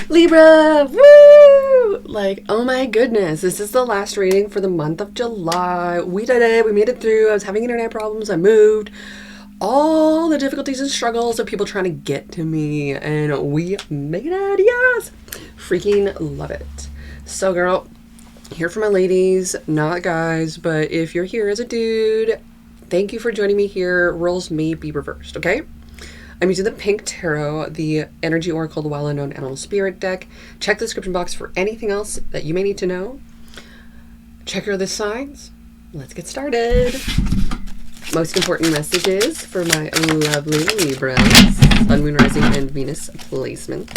Libra, woo! Like, oh my goodness, this is the last reading for the month of July. We did it, we made it through. I was having internet problems, I moved. All the difficulties and struggles of people trying to get to me, and we made it, yes! Freaking love it. So, girl, here for my ladies, not guys, but if you're here as a dude, thank you for joining me here. Roles may be reversed, okay? I'm using the Pink Tarot, the Energy Oracle, the well-known Animal Spirit deck. Check the description box for anything else that you may need to know. Check your other signs. Let's get started. Most important messages for my lovely Libras. Sun, Moon, Rising, and Venus placement.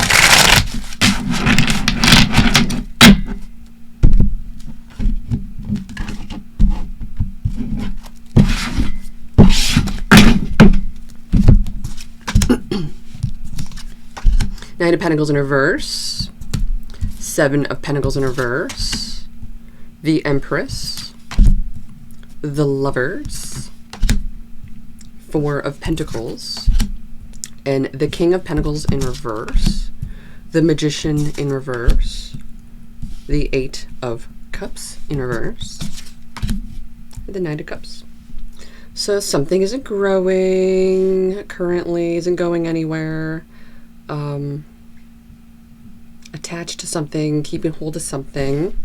Nine of Pentacles in reverse, Seven of Pentacles in reverse, the Empress, the Lovers, Four of Pentacles, and the King of Pentacles in reverse, the Magician in reverse, the Eight of Cups in reverse, and the Nine of Cups. So something isn't growing currently, isn't going anywhere. Attached to something, keeping hold of something.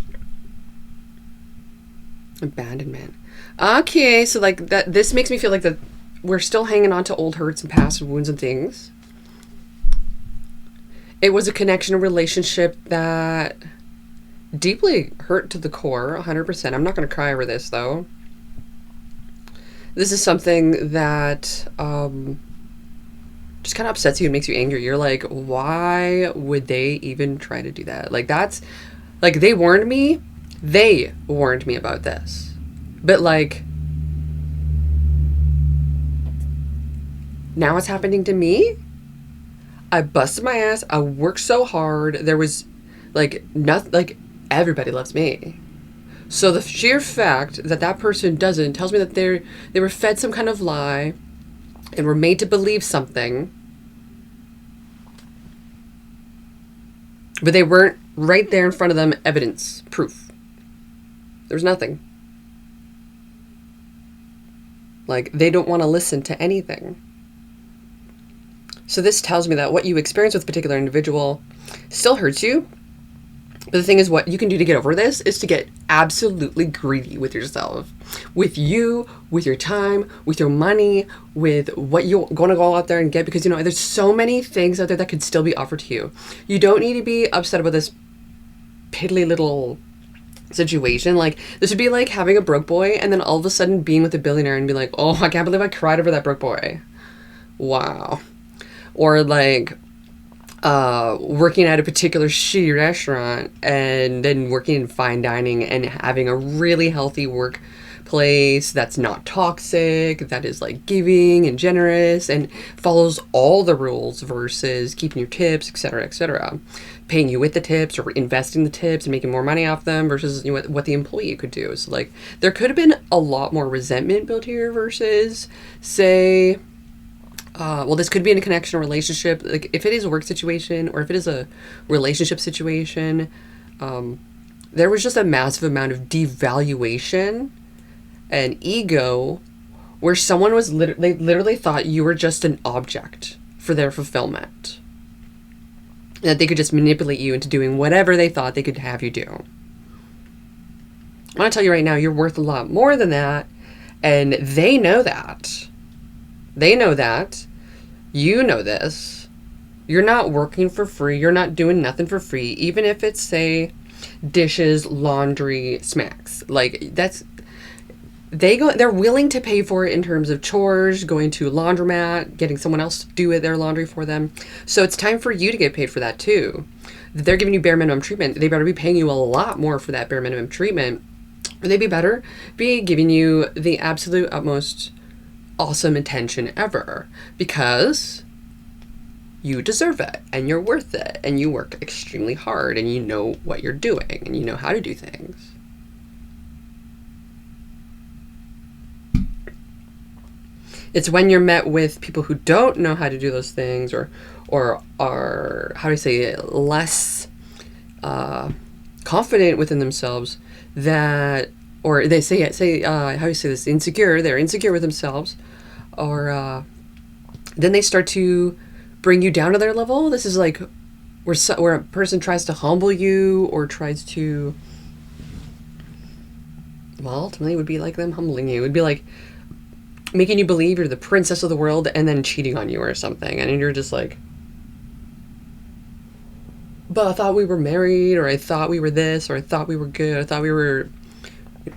Abandonment. Okay, so like that, this makes me feel like that we're still hanging on to old hurts and past wounds and things. It was a connection, a relationship that deeply hurt to the core, 100%. I'm not going to cry over this though. This is something that just kind of upsets you and makes you angry. You're like, why would they even try to do that? Like, that's like, they warned me about this, but like now it's happening to me. I busted my ass, I worked so hard, there was like nothing, like everybody loves me. So the sheer fact that that person doesn't tells me that they were fed some kind of lie and were made to believe something, but they weren't right there in front of them, evidence, proof. There's nothing. Like, they don't want to listen to anything. So this tells me that what you experience with a particular individual still hurts you. But the thing is, what you can do to get over this is to get absolutely greedy with yourself. With you, with your time, with your money, with what you're going to go out there and get. Because, you know, there's so many things out there that could still be offered to you. You don't need to be upset about this piddly little situation. Like, this would be like having a broke boy and then all of a sudden being with a billionaire and be like, oh, I can't believe I cried over that broke boy. Wow. Or like working at a particular shitty restaurant and then working in fine dining and having a really healthy workplace that's not toxic, that is like giving and generous and follows all the rules versus keeping your tips, etc., etc. Paying you with the tips or investing the tips and making more money off them versus, you know, what the employee could do. So like there could have been a lot more resentment built here versus, say, well, this could be in a connection or relationship. Like, if it is a work situation or if it is a relationship situation, there was just a massive amount of devaluation and ego where someone was they literally thought you were just an object for their fulfillment. That they could just manipulate you into doing whatever they thought they could have you do. I want to tell you right now, you're worth a lot more than that. And they know that. They know that. You know this. You're not working for free. You're not doing nothing for free. Even if it's, say, dishes, laundry, smacks. Like, that's... They're willing to pay for it in terms of chores, going to a laundromat, getting someone else to do their laundry for them. So it's time for you to get paid for that too. They're giving you bare minimum treatment. They better be paying you a lot more for that bare minimum treatment. Or they better be giving you the absolute utmost awesome attention ever, because you deserve it and you're worth it and you work extremely hard and you know what you're doing and you know how to do things. It's when you're met with people who don't know how to do those things or are, how do you say it, less confident within themselves that, or they say how do you say this, insecure, they're insecure with themselves, or then they start to bring you down to their level. This is like where a person tries to humble you or tries to, well, ultimately it would be like them humbling you. It would be like making you believe you're the princess of the world and then cheating on you or something. And you're just like, but I thought we were married, or I thought we were this, or I thought we were good. I thought we were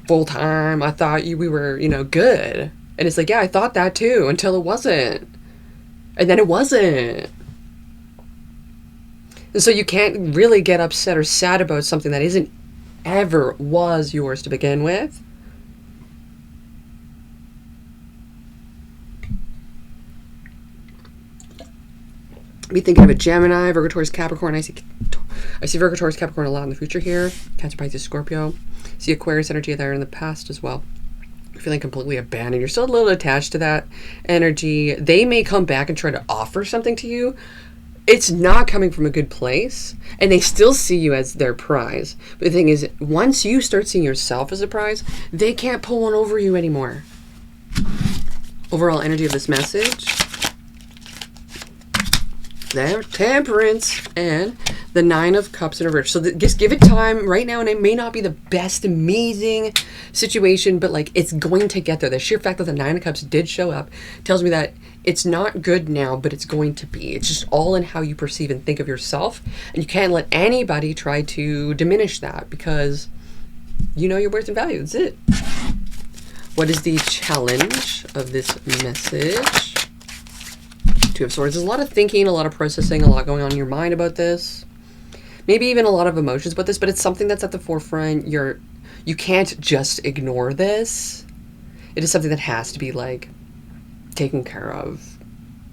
full time. I thought we were, good. And it's like, yeah, I thought that too, until it wasn't. And then it wasn't. And so you can't really get upset or sad about something that isn't ever was yours to begin with. Be thinking of a Gemini, Virgo, Taurus, Capricorn. I see Virgo, Taurus, Capricorn a lot in the future here. Cancer, Pisces, Scorpio. See Aquarius energy there in the past as well. You're feeling completely abandoned. You're still a little attached to that energy. They may come back and try to offer something to you. It's not coming from a good place, and they still see you as their prize. But the thing is, once you start seeing yourself as a prize, they can't pull one over you anymore. Overall energy of this message: the Temperance and the Nine of Cups in reverse. So just give it time right now, and it may not be the best, amazing situation, but like it's going to get there. The sheer fact that the Nine of Cups did show up tells me that it's not good now, but it's going to be. It's just all in how you perceive and think of yourself, and you can't let anybody try to diminish that, because you know your worth and value. That's it. What is the challenge of this message? Two of Swords. There's a lot of thinking, a lot of processing, a lot going on in your mind about this. Maybe even a lot of emotions about this, but it's something that's at the forefront. You can't just ignore this. It is something that has to be like taken care of,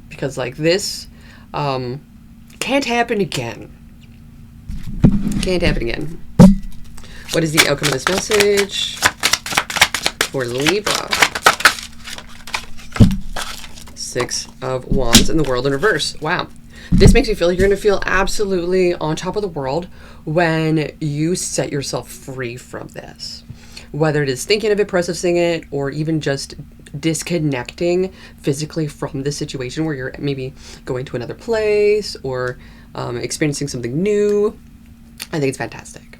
because like this can't happen again. Can't happen again. What is the outcome of this message for Libra? Six of Wands in the World in reverse. Wow. This makes me feel like you're going to feel absolutely on top of the world when you set yourself free from this. Whether it is thinking of it, processing it, or even just disconnecting physically from the situation where you're maybe going to another place or experiencing something new. I think it's fantastic.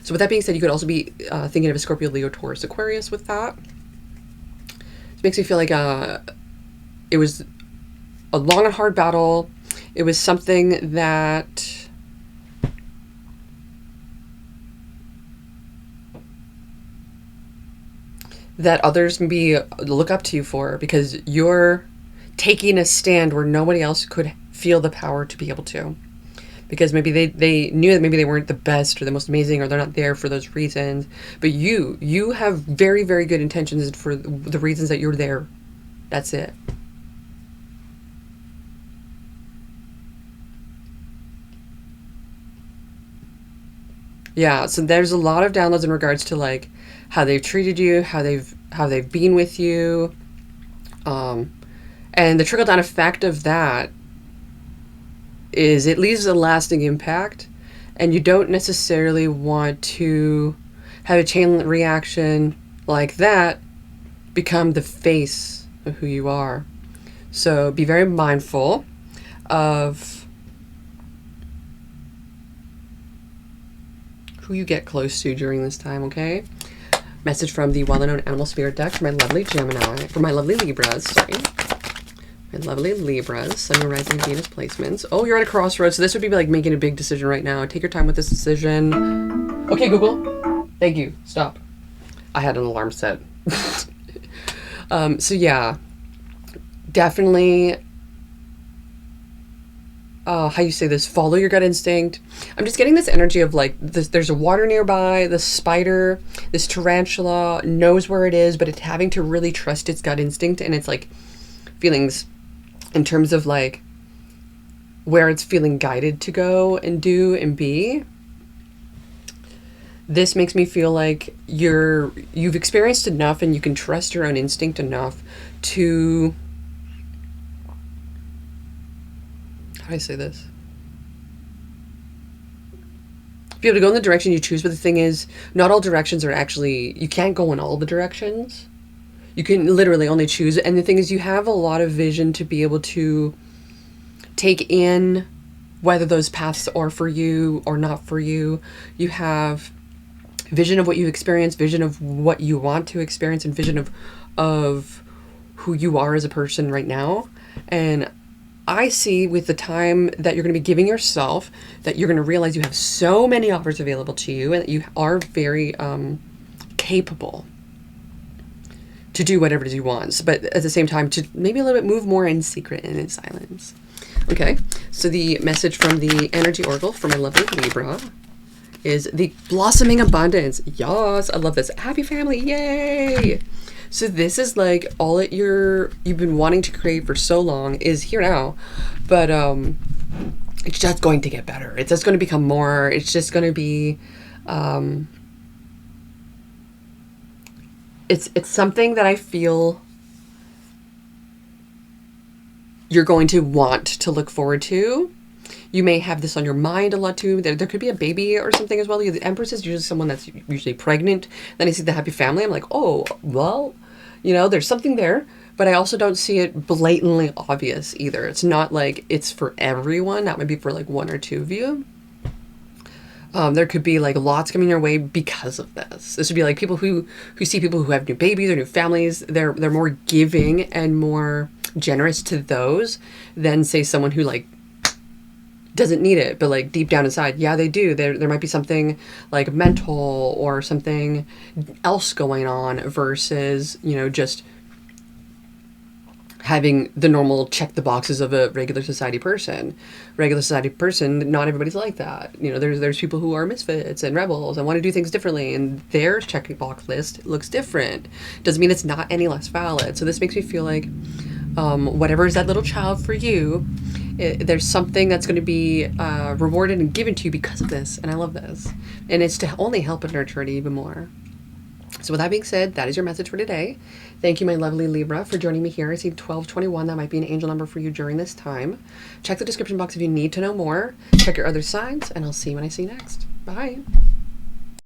So with that being said, you could also be thinking of a Scorpio, Leo, Taurus, Aquarius with that. It makes me feel like it was a long and hard battle. It was something that others maybe look up to you for, because you're taking a stand where nobody else could feel the power to be able to. Because maybe they knew that maybe they weren't the best or the most amazing, or they're not there for those reasons. But you have very, very good intentions for the reasons that you're there. That's it. Yeah, so there's a lot of downloads in regards to like how they've treated you, how they've been with you, and the trickle down effect of that is it leaves a lasting impact, and you don't necessarily want to have a chain reaction like that become the face of who you are. So be very mindful of who you get close to during this time, okay? Message from the well-known animal spirit deck for my lovely Gemini, for my lovely Libras, sorry. My lovely Libras, Sun, Moon, Rising, Venus placements. Oh, you're at a crossroads, so this would be like making a big decision right now. Take your time with this decision. Okay, Google. Thank you. Stop. I had an alarm set. So yeah, definitely how you say this, follow your gut instinct. I'm just getting this energy of like this, there's a water nearby, the spider, this tarantula knows where it is, but it's having to really trust its gut instinct and its like feelings in terms of like where it's feeling guided to go and do and be. This makes me feel like you've experienced enough and you can trust your own instinct enough to, how do I say this? be able to go in the direction you choose. But the thing is, not all directions are actually, you can't go in all the directions. You can literally only choose. And the thing is, you have a lot of vision to be able to take in whether those paths are for you or not for you. You have vision of what you experience, vision of what you want to experience, and vision of who you are as a person right now. And I see with the time that you're going to be giving yourself that you're going to realize you have so many offers available to you and that you are very capable to do whatever it is you want. But at the same time, to maybe a little bit move more in secret and in silence. Okay, so the message from the Energy Oracle for my lovely Libra is the blossoming abundance. Yes, I love this. Happy family, yay! So this is like all that you've been wanting to create for so long is here now, but it's just going to get better. It's just going to become more. It's just going to be, it's something that I feel you're going to want to look forward to. You may have this on your mind a lot too. There could be a baby or something as well. The Empress is usually someone that's usually pregnant. Then I see the happy family. I'm like, oh, well, there's something there. But I also don't see it blatantly obvious either. It's not like it's for everyone. That might be for like one or two of you. There could be like lots coming your way because of this. This would be like people who see people who have new babies or new families. They're more giving and more generous to those than say someone who like doesn't need it, but like deep down inside, yeah, they do. There might be something like mental or something else going on versus, just having the normal check the boxes of a regular society person. Regular society person, not everybody's like that. There's people who are misfits and rebels and want to do things differently, and their check box list looks different. Doesn't mean it's not any less valid. So this makes me feel like whatever is that little child for you, there's something that's going to be rewarded and given to you because of this. And I love this. And it's to only help and nurture it even more. So with that being said, that is your message for today. Thank you, my lovely Libra, for joining me here. I see 1221. That might be an angel number for you during this time. Check the description box if you need to know more. Check your other signs, and I'll see you when I see you next. Bye.